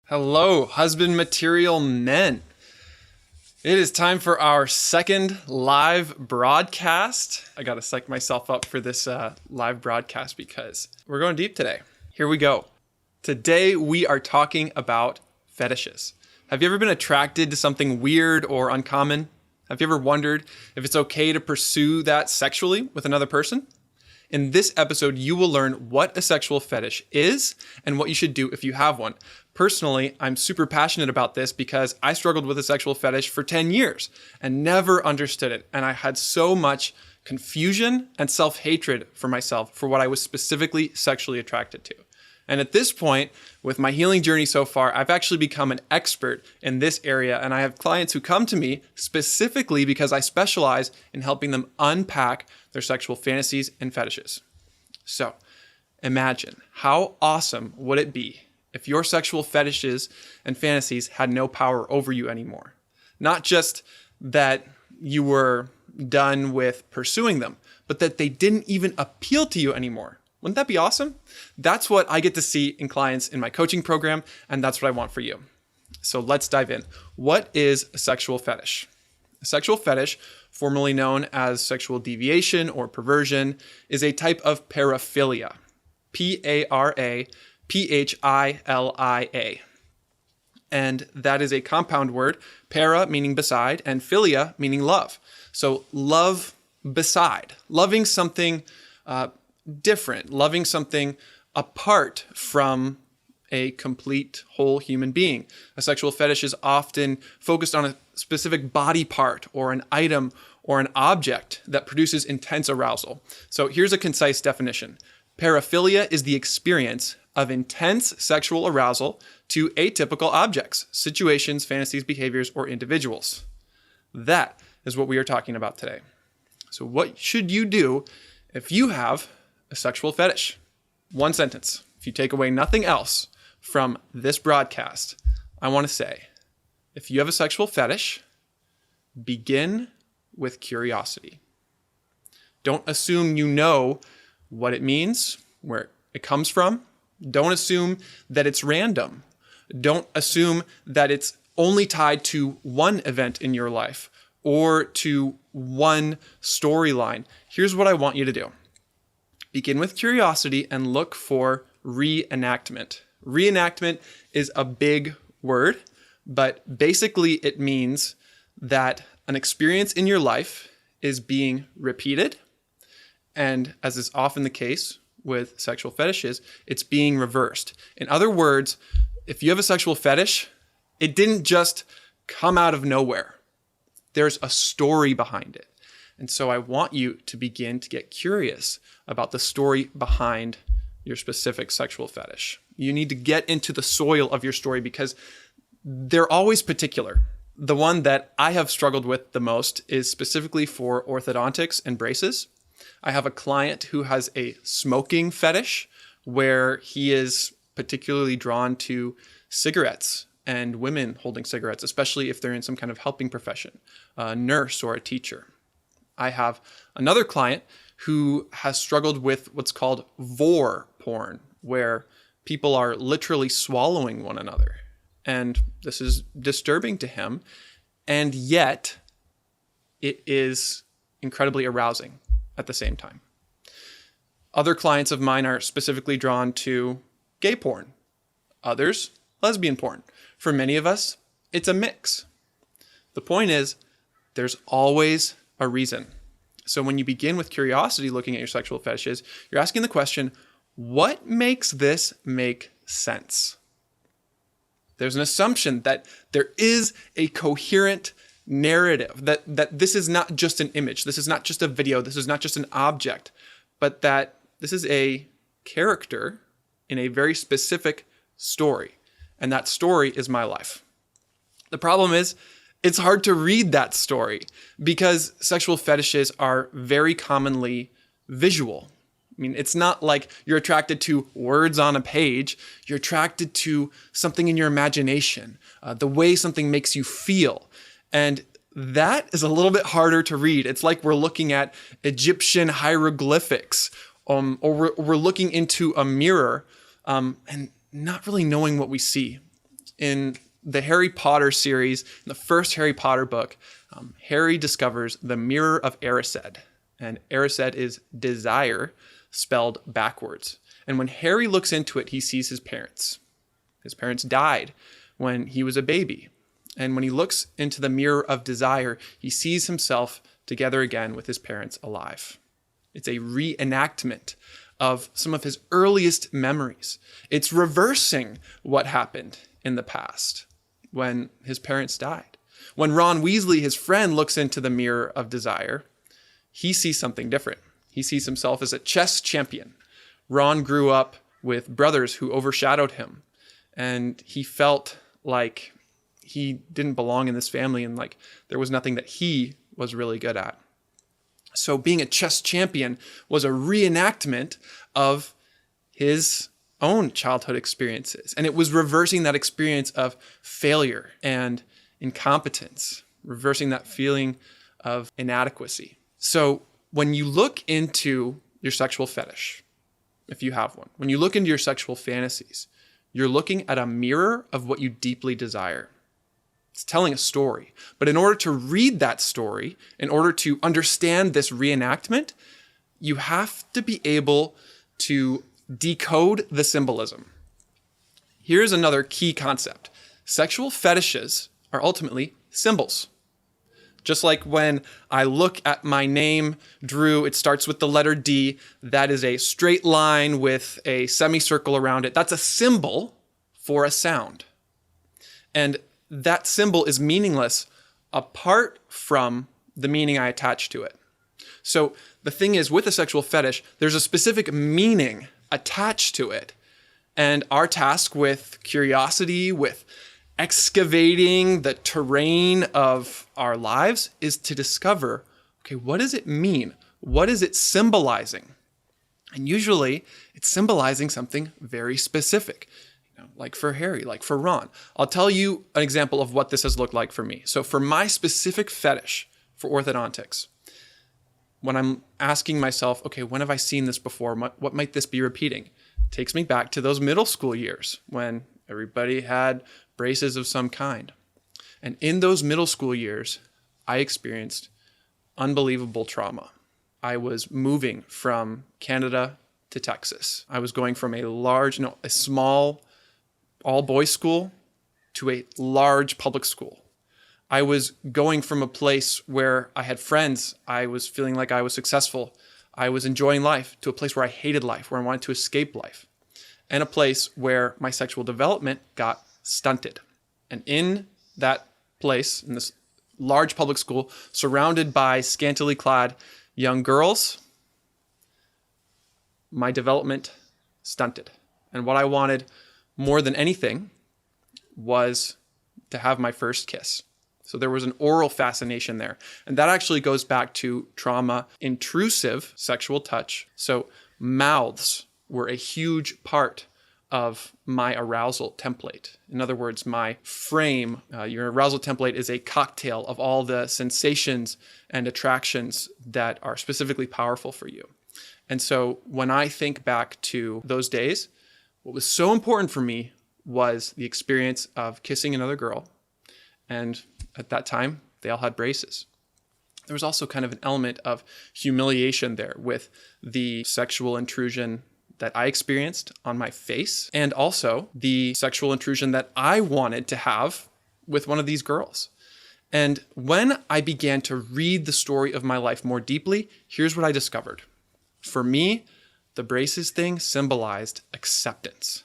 Hello, husband material men. It is time for our second live broadcast. I gotta psych myself up for this live broadcast because we're going deep today. Here we go. Today we are talking about fetishes. Have you ever been attracted to something weird or uncommon? Have you ever wondered if it's okay to pursue that sexually with another person? In this episode, you will learn what a sexual fetish is and what you should do if you have one. Personally, I'm super passionate about this because I struggled with a sexual fetish for 10 years and never understood it. And I had so much confusion and self-hatred for myself for what I was specifically sexually attracted to. And at this point, with my healing journey so far, I've actually become an expert in this area. And I have clients who come to me specifically because I specialize in helping them unpack their sexual fantasies and fetishes. So imagine, how awesome would it be if your sexual fetishes and fantasies had no power over you anymore? Not just that you were done with pursuing them, but that they didn't even appeal to you anymore. Wouldn't that be awesome? That's what I get to see in clients in my coaching program, and that's what I want for you. So let's dive in. What is a sexual fetish? A sexual fetish, formerly known as sexual deviation or perversion, is a type of paraphilia. Paraphilia. And that is a compound word, para meaning beside, and philia meaning love. So love beside, loving something different, loving something apart from a complete whole human being. A sexual fetish is often focused on a specific body part or an item or an object that produces intense arousal. So here's a concise definition. Paraphilia is the experience of intense sexual arousal to atypical objects, situations, fantasies, behaviors, or individuals. That is what we are talking about today. So what should you do if you have a sexual fetish? One sentence. If you take away nothing else from this broadcast, I want to say, if you have a sexual fetish, begin with curiosity. Don't assume you know what it means, where it comes from. Don't assume that it's random. Don't assume that it's only tied to one event in your life or to one storyline. Here's what I want you to do. Begin with curiosity and look for reenactment. Reenactment is a big word, but basically it means that an experience in your life is being repeated. And as is often the case with sexual fetishes, it's being reversed. In other words, if you have a sexual fetish, it didn't just come out of nowhere. There's a story behind it. And so I want you to begin to get curious about the story behind your specific sexual fetish. You need to get into the soil of your story because they're always particular. The one that I have struggled with the most is specifically for orthodontics and braces. I have a client who has a smoking fetish where he is particularly drawn to cigarettes and women holding cigarettes, especially if they're in some kind of helping profession, a nurse or a teacher. I have another client who has struggled with what's called vor porn, where people are literally swallowing one another. And this is disturbing to him. And yet it is incredibly arousing at the same time. Other clients of mine are specifically drawn to gay porn. Others, lesbian porn. For many of us, it's a mix. The point is, there's always a reason. So when you begin with curiosity looking at your sexual fetishes, you're asking the question, what makes this make sense? There's an assumption that there is a coherent narrative, that this is not just an image, this is not just a video, this is not just an object, but that this is a character in a very specific story. And that story is my life. The problem is, it's hard to read that story because sexual fetishes are very commonly visual. I mean, it's not like you're attracted to words on a page. You're attracted to something in your imagination, the way something makes you feel. And that is a little bit harder to read. It's like we're looking at Egyptian hieroglyphics, or we're looking into a mirror and not really knowing what we see. In the Harry Potter series, in the first Harry Potter book, Harry discovers the Mirror of Erised. And Erised is desire, spelled backwards. And when Harry looks into it, he sees his parents. His parents died when he was a baby. And when he looks into the mirror of desire, he sees himself together again with his parents alive. It's a reenactment of some of his earliest memories. It's reversing what happened in the past when his parents died. When Ron Weasley, his friend, looks into the mirror of desire, he sees something different. He sees himself as a chess champion. Ron grew up with brothers who overshadowed him, and he felt like he didn't belong in this family and like there was nothing that he was really good at. So being a chess champion was a reenactment of his own childhood experiences. And it was reversing that experience of failure and incompetence, reversing that feeling of inadequacy. So when you look into your sexual fetish, if you have one, when you look into your sexual fantasies, you're looking at a mirror of what you deeply desire. It's telling a story. But in order to read that story, in order to understand this reenactment, you have to be able to decode the symbolism. Here's another key concept. Sexual fetishes are ultimately symbols. Just like when I look at my name, Drew, it starts with the letter D. That is a straight line with a semicircle around it. That's a symbol for a sound. And that symbol is meaningless apart from the meaning I attach to it. So the thing is, with a sexual fetish, there's a specific meaning attached to it. And our task with curiosity, with excavating the terrain of our lives, is to discover, okay, what does it mean? What is it symbolizing? And usually it's symbolizing something very specific. Like for Harry, like for Ron. I'll tell you an example of what this has looked like for me. So for my specific fetish for orthodontics, when I'm asking myself, okay, when have I seen this before? What might this be repeating? It takes me back to those middle school years when everybody had braces of some kind. And in those middle school years, I experienced unbelievable trauma. I was moving from Canada to Texas. I was going from a small all-boys school to a large public school. I was going from a place where I had friends, I was feeling like I was successful, I was enjoying life, to a place where I hated life, where I wanted to escape life, and a place where my sexual development got stunted. And in that place, in this large public school, surrounded by scantily clad young girls, my development stunted. And what I wanted more than anything was to have my first kiss. So there was an oral fascination there. And that actually goes back to trauma, intrusive sexual touch. So mouths were a huge part of my arousal template. In other words, my frame, your arousal template is a cocktail of all the sensations and attractions that are specifically powerful for you. And so when I think back to those days, what was so important for me was the experience of kissing another girl. And at that time, they all had braces. There was also kind of an element of humiliation there with the sexual intrusion that I experienced on my face, and also the sexual intrusion that I wanted to have with one of these girls. And when I began to read the story of my life more deeply, here's what I discovered. For me, the braces thing symbolized acceptance.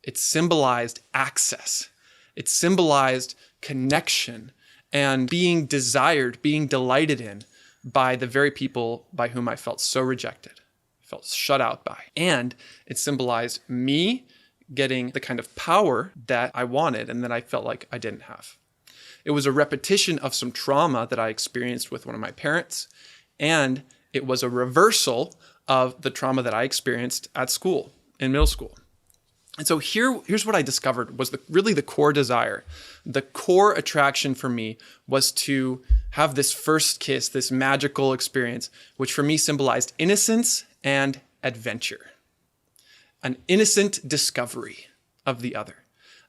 It symbolized access. It symbolized connection and being desired, being delighted in by the very people by whom I felt so rejected, felt shut out by. And it symbolized me getting the kind of power that I wanted and that I felt like I didn't have. It was a repetition of some trauma that I experienced with one of my parents, and it was a reversal of the trauma that I experienced at school, in middle school. And so here's what I discovered was really the core desire. The core attraction for me was to have this first kiss, this magical experience, which for me symbolized innocence and adventure. An innocent discovery of the other.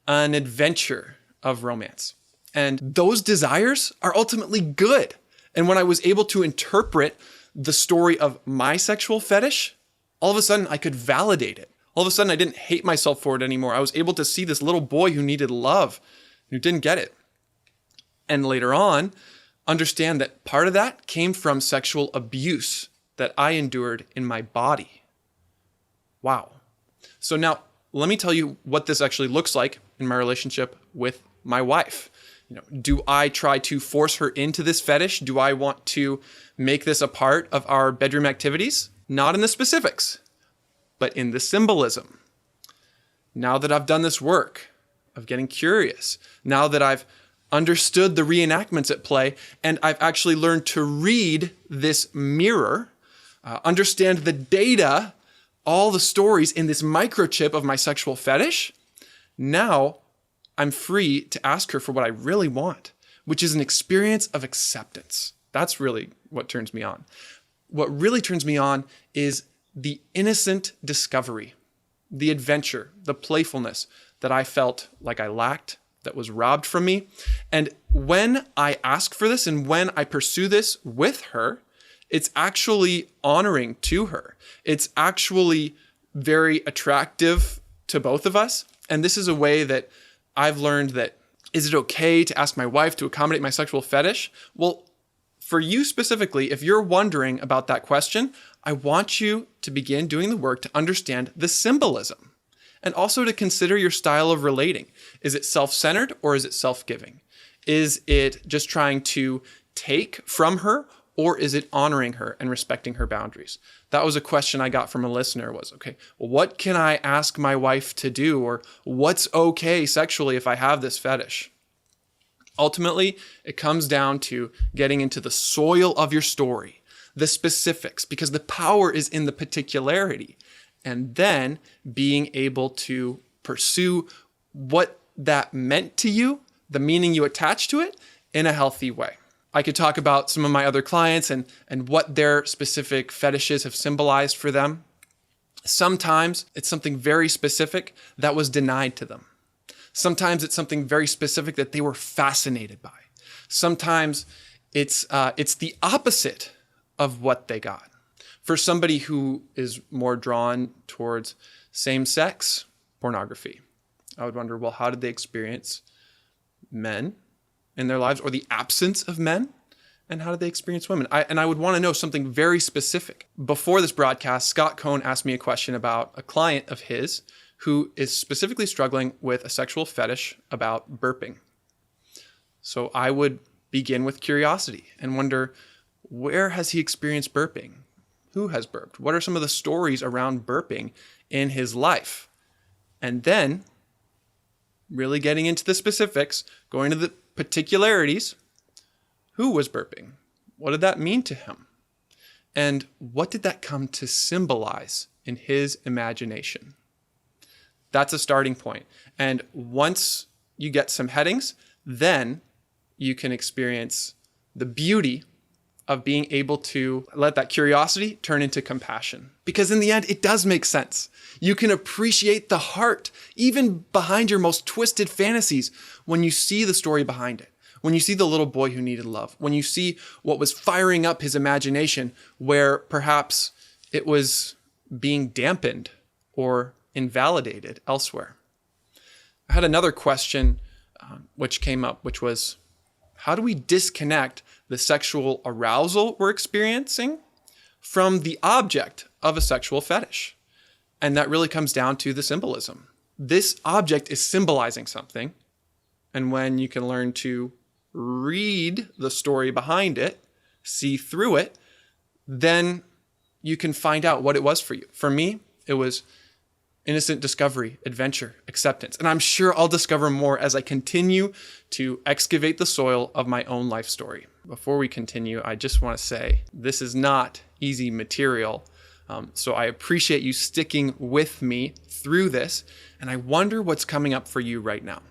an adventure of romance. And those desires are ultimately good. And when I was able to interpret the story of my sexual fetish, all of a sudden I could validate it. All of a sudden I didn't hate myself for it anymore. I was able to see this little boy who needed love, who didn't get it. And later on, understand that part of that came from sexual abuse that I endured in my body. Wow. So now let me tell you what this actually looks like in my relationship with my wife. Do I try to force her into this fetish? Do I want to make this a part of our bedroom activities? Not in the specifics, but in the symbolism. Now that I've done this work of getting curious, now that I've understood the reenactments at play, and I've actually learned to read this mirror, understand the data, all the stories in this microchip of my sexual fetish, now I'm free to ask her for what I really want, which is an experience of acceptance. That's really what turns me on. What really turns me on is the innocent discovery, the adventure, the playfulness that I felt like I lacked, that was robbed from me. And when I ask for this and when I pursue this with her, it's actually honoring to her. It's actually very attractive to both of us. And this is a way that I've learned that, is it okay to ask my wife to accommodate my sexual fetish? Well, for you specifically, if you're wondering about that question, I want you to begin doing the work to understand the symbolism and also to consider your style of relating. Is it self-centered or is it self-giving? Is it just trying to take from her, or is it honoring her and respecting her boundaries? That was a question I got from a listener was, okay, well, what can I ask my wife to do? Or what's okay sexually if I have this fetish? Ultimately, it comes down to getting into the soil of your story, the specifics, because the power is in the particularity, and then being able to pursue what that meant to you, the meaning you attach to it, in a healthy way. I could talk about some of my other clients and what their specific fetishes have symbolized for them. Sometimes it's something very specific that was denied to them. Sometimes it's something very specific that they were fascinated by. Sometimes it's the opposite of what they got. For somebody who is more drawn towards same-sex pornography, I would wonder, well, how did they experience men in their lives, or the absence of men? And how did they experience women? I would want to know something very specific. Before this broadcast, Scott Cohn asked me a question about a client of his who is specifically struggling with a sexual fetish about burping. So I would begin with curiosity and wonder, where has he experienced burping? Who has burped? What are some of the stories around burping in his life? And then really getting into the specifics, going to the particularities. Who was burping? What did that mean to him? And what did that come to symbolize in his imagination? That's a starting point. And once you get some headings, then you can experience the beauty of being able to let that curiosity turn into compassion. Because in the end, it does make sense. You can appreciate the heart, even behind your most twisted fantasies, when you see the story behind it. When you see the little boy who needed love. When you see what was firing up his imagination, where perhaps it was being dampened or invalidated elsewhere. I had another question which came up, which was, how do we disconnect the sexual arousal we're experiencing from the object of a sexual fetish? And that really comes down to the symbolism. This object is symbolizing something. And when you can learn to read the story behind it, see through it, then you can find out what it was for you. For me, it was innocent discovery, adventure, acceptance. And I'm sure I'll discover more as I continue to excavate the soil of my own life story. Before we continue, I just want to say this is not easy material. So I appreciate you sticking with me through this. And I wonder what's coming up for you right now.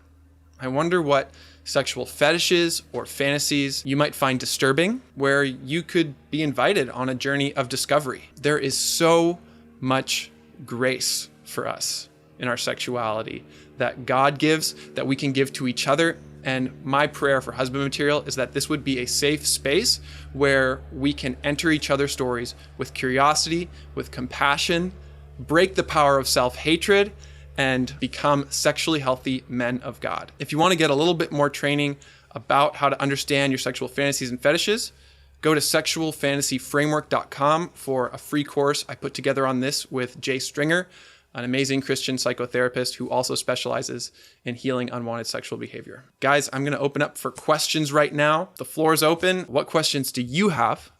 I wonder what sexual fetishes or fantasies you might find disturbing, where you could be invited on a journey of discovery. There is so much grace for us in our sexuality that God gives, that we can give to each other. And my prayer for husband material is that this would be a safe space where we can enter each other's stories with curiosity, with compassion, break the power of self-hatred, and become sexually healthy men of God. If you want to get a little bit more training about how to understand your sexual fantasies and fetishes, go to sexualfantasyframework.com for a free course I put together on this with Jay Stringer, an amazing Christian psychotherapist who also specializes in healing unwanted sexual behavior. Guys, I'm going to open up for questions right now. The floor is open. What questions do you have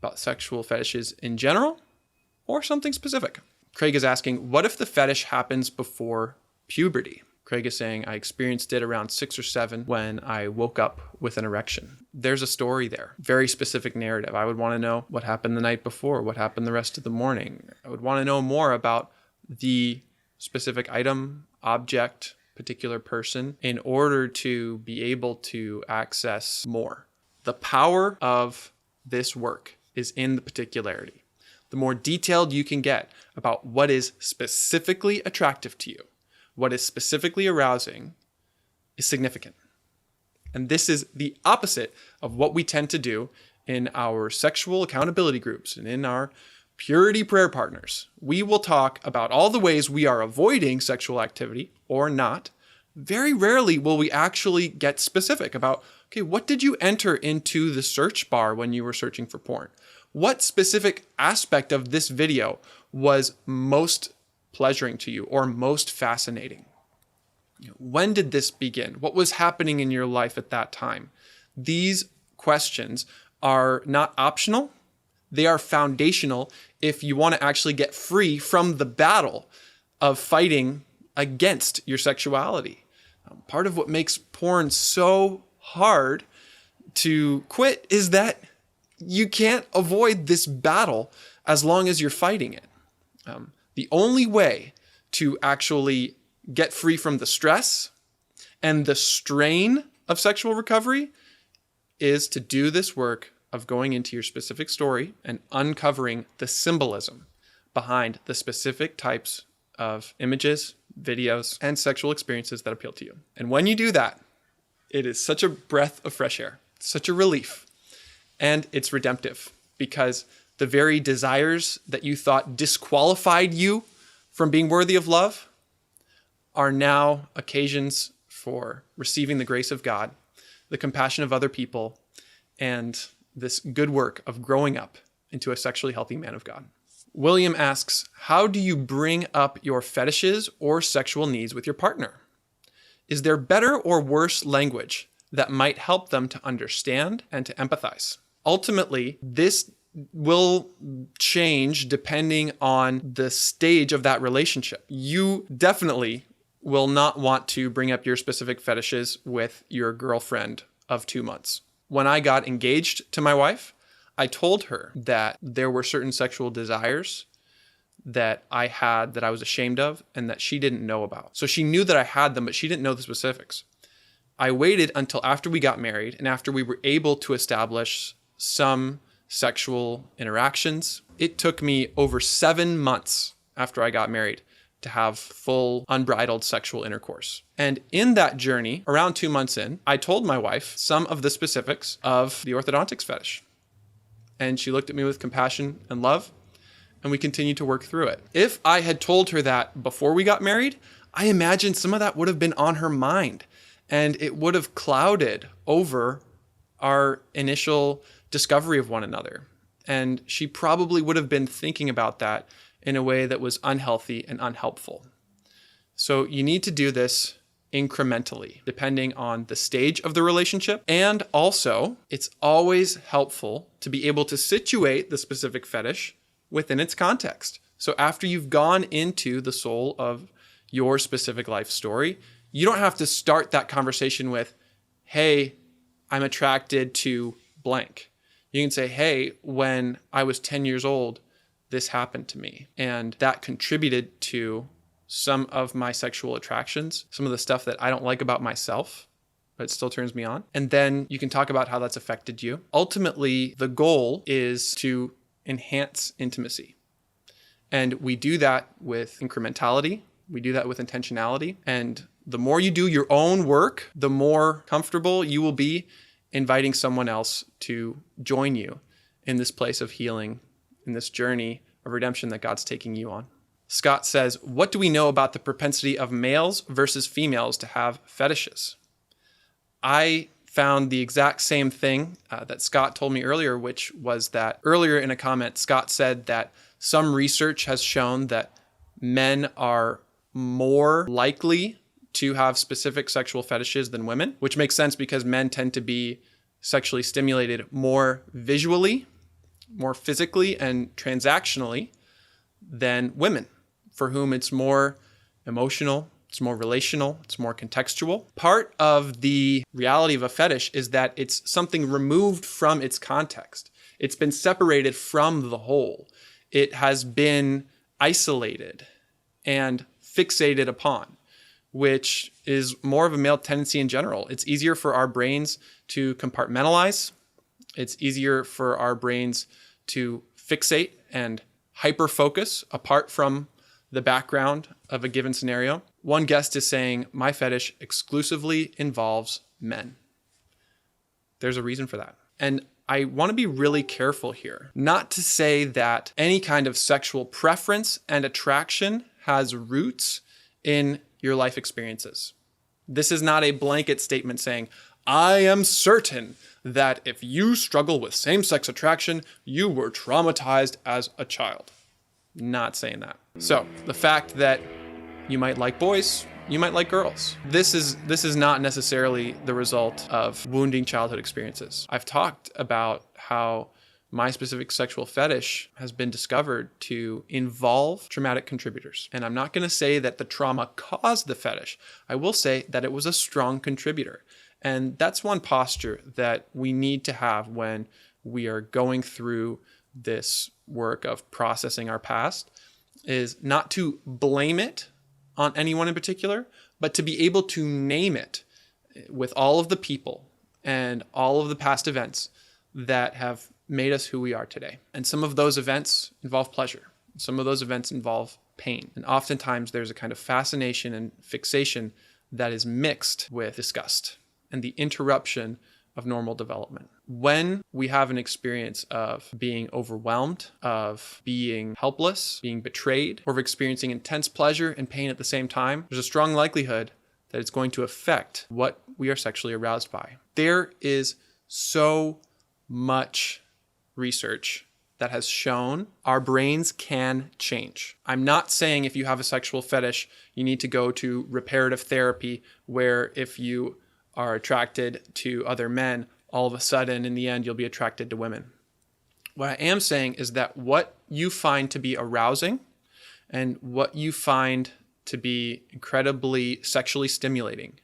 about sexual fetishes in general or something specific? Craig is asking, what if the fetish happens before puberty? Craig is saying, I experienced it around 6 or 7 when I woke up with an erection. There's a story there, very specific narrative. I would want to know what happened the night before, what happened the rest of the morning. I would want to know more about the specific item, object, particular person in order to be able to access more. The power of this work is in the particularity. The more detailed you can get about what is specifically attractive to you, what is specifically arousing, is significant. And this is the opposite of what we tend to do in our sexual accountability groups and in our purity prayer partners. We will talk about all the ways we are avoiding sexual activity or not. Very rarely will we actually get specific about, okay, what did you enter into the search bar when you were searching for porn? What specific aspect of this video was most pleasuring to you or most fascinating? When did this begin? What was happening in your life at that time? These questions are not optional. They are foundational if you want to actually get free from the battle of fighting against your sexuality. Part of what makes porn so hard to quit is that you can't avoid this battle as long as you're fighting it. The only way to actually get free from the stress and the strain of sexual recovery is to do this work of going into your specific story and uncovering the symbolism behind the specific types of images, videos, and sexual experiences that appeal to you. And when you do that, it is such a breath of fresh air, such a relief, and it's redemptive because the very desires that you thought disqualified you from being worthy of love are now occasions for receiving the grace of God, the compassion of other people, and this good work of growing up into a sexually healthy man of God. William asks, how do you bring up your fetishes or sexual needs with your partner? Is there better or worse language that might help them to understand and to empathize? Ultimately, this will change depending on the stage of that relationship. You definitely will not want to bring up your specific fetishes with your girlfriend of 2 months. When I got engaged to my wife, I told her that there were certain sexual desires that I had that I was ashamed of and that she didn't know about. So she knew that I had them, but she didn't know the specifics. I waited until after we got married and after we were able to establish some sexual interactions. It took me over 7 months after I got married to have full, unbridled sexual intercourse. And in that journey, around 2 months in, I told my wife some of the specifics of the orthodontics fetish. And she looked at me with compassion and love, and we continued to work through it. If I had told her that before we got married, I imagine some of that would have been on her mind, and it would have clouded over our initial discovery of one another. And she probably would have been thinking about that in a way that was unhealthy and unhelpful. So you need to do this incrementally, depending on the stage of the relationship. And also, it's always helpful to be able to situate the specific fetish within its context. So after you've gone into the soul of your specific life story, you don't have to start that conversation with, hey, I'm attracted to blank. You can say, hey, when I was 10 years old, this happened to me. And that contributed to some of my sexual attractions, some of the stuff that I don't like about myself, but it still turns me on. And then you can talk about how that's affected you. Ultimately, the goal is to enhance intimacy. And we do that with incrementality We do that with intentionality. And the more you do your own work, the more comfortable you will be inviting someone else to join you in this place of healing, in this journey of redemption that God's taking you on. Scott says, what do we know about the propensity of males versus females to have fetishes? I found the exact same thing that Scott told me earlier, which was that earlier in a comment, Scott said that some research has shown that men are more likely to have specific sexual fetishes than women, which makes sense because men tend to be sexually stimulated more visually, more physically, and transactionally than women, for whom it's more emotional, it's more relational, it's more contextual. Part of the reality of a fetish is that it's something removed from its context. It's been separated from the whole. It has been isolated and fixated upon, which is more of a male tendency in general. It's easier for our brains to compartmentalize. It's easier for our brains to fixate and hyper-focus apart from the background of a given scenario. One guest is saying, my fetish exclusively involves men. There's a reason for that. And I want to be really careful here, not to say that any kind of sexual preference and attraction has roots in your life experiences. This is not a blanket statement saying, I am certain that if you struggle with same-sex attraction, you were traumatized as a child. Not saying that. So the fact that you might like boys, you might like girls. This is not necessarily the result of wounding childhood experiences. I've talked about how my specific sexual fetish has been discovered to involve traumatic contributors. And I'm not going to say that the trauma caused the fetish. I will say that it was a strong contributor. And that's one posture that we need to have when we are going through this work of processing our past, is not to blame it on anyone in particular, but to be able to name it with all of the people and all of the past events that have made us who we are today. And some of those events involve pleasure. Some of those events involve pain. And oftentimes there's a kind of fascination and fixation that is mixed with disgust and the interruption of normal development. When we have an experience of being overwhelmed, of being helpless, being betrayed, or of experiencing intense pleasure and pain at the same time, there's a strong likelihood that it's going to affect what we are sexually aroused by. There is so much research that has shown our brains can change. I'm not saying if you have a sexual fetish, you need to go to reparative therapy, where if you are attracted to other men, all of a sudden, in the end, you'll be attracted to women. What I am saying is that what you find to be arousing and what you find to be incredibly sexually stimulating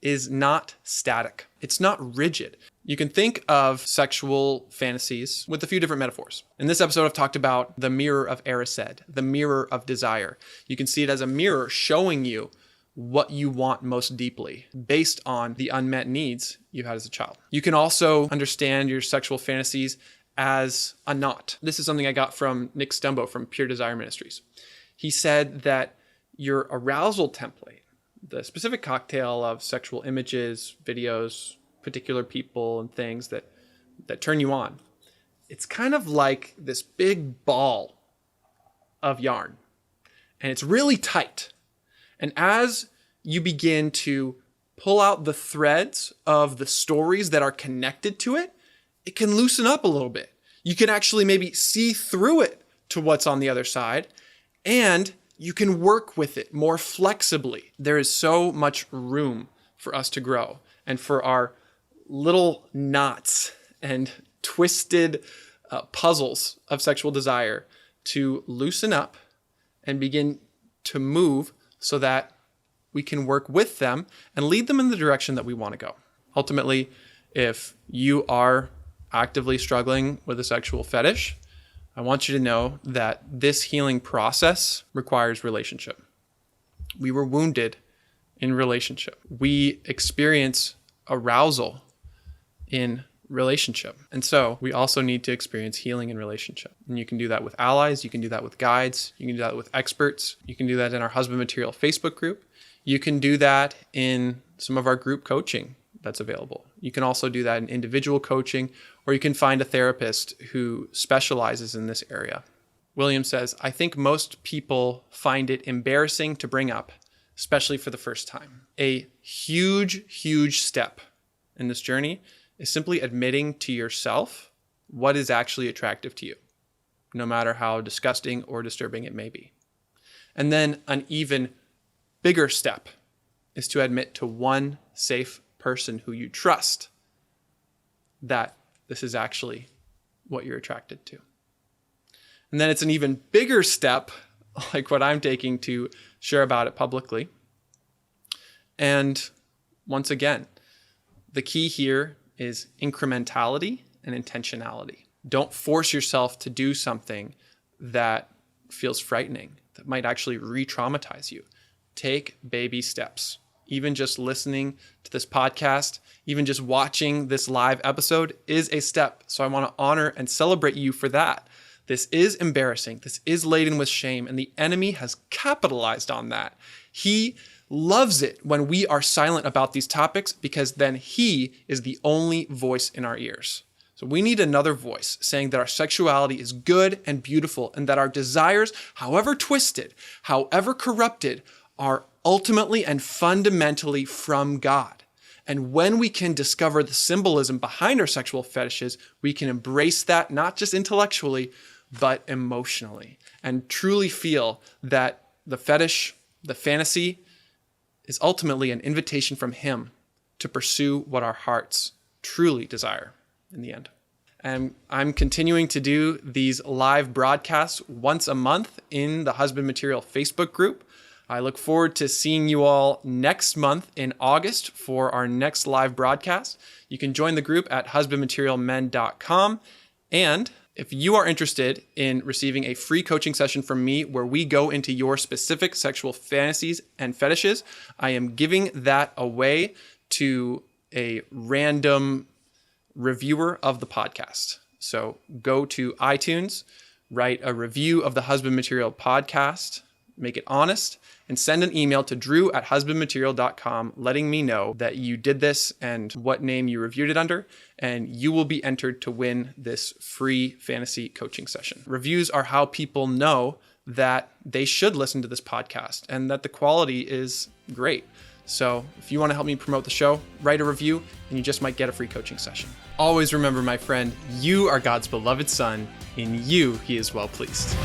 is not static. It's not rigid. You can think of sexual fantasies with a few different metaphors. In this episode, I've talked about the mirror of Erised, the mirror of desire. You can see it as a mirror showing you what you want most deeply based on the unmet needs you had as a child. You can also understand your sexual fantasies as a knot. This is something I got from Nick Stumbo from Pure Desire Ministries. He said that your arousal template, the specific cocktail of sexual images, videos, particular people, and things that turn you on, it's kind of like this big ball of yarn, and it's really tight. And as you begin to pull out the threads of the stories that are connected to it, it can loosen up a little bit. You can actually maybe see through it to what's on the other side, and you can work with it more flexibly. There is so much room for us to grow and for our little knots and twisted puzzles of sexual desire to loosen up and begin to move so that we can work with them and lead them in the direction that we want to go. Ultimately, if you are actively struggling with a sexual fetish, I want you to know that this healing process requires relationship. We were wounded in relationship. We experience arousal in relationship. And so we also need to experience healing in relationship. And you can do that with allies. You can do that with guides. You can do that with experts. You can do that in our Husband Material Facebook group. You can do that in some of our group coaching that's available. You can also do that in individual coaching, or you can find a therapist who specializes in this area. William says, I think most people find it embarrassing to bring up, especially for the first time. A huge, huge step in this journey is simply admitting to yourself what is actually attractive to you, no matter how disgusting or disturbing it may be. And then an even bigger step is to admit to one safe person who you trust that this is actually what you're attracted to. And then it's an even bigger step, like what I'm taking, to share about it publicly. And once again, the key here is incrementality and intentionality. Don't force yourself to do something that feels frightening, that might actually re-traumatize you. Take baby steps. Even just listening to this podcast, even just watching this live episode is a step. So I want to honor and celebrate you for that. This is embarrassing. This is laden with shame, and the enemy has capitalized on that. He loves it when we are silent about these topics, because then he is the only voice in our ears. So we need another voice saying that our sexuality is good and beautiful, and that our desires, however twisted, however corrupted, are ultimately and fundamentally from God. And when we can discover the symbolism behind our sexual fetishes, we can embrace that not just intellectually, but emotionally, and truly feel that the fetish, the fantasy, is ultimately an invitation from him to pursue what our hearts truly desire in the end. And I'm continuing to do these live broadcasts once a month in the Husband Material Facebook group. I look forward to seeing you all next month in August for our next live broadcast. You can join the group at husbandmaterialmen.com. And if you are interested in receiving a free coaching session from me where we go into your specific sexual fantasies and fetishes, I am giving that away to a random reviewer of the podcast. So go to iTunes, write a review of the Husband Material podcast, make it honest, and send an email to drew@husbandmaterial.com letting me know that you did this and what name you reviewed it under, and you will be entered to win this free fantasy coaching session. Reviews are how people know that they should listen to this podcast and that the quality is great. So if you want to help me promote the show, write a review and you just might get a free coaching session. Always remember, my friend, you are God's beloved son. In you, he is well pleased.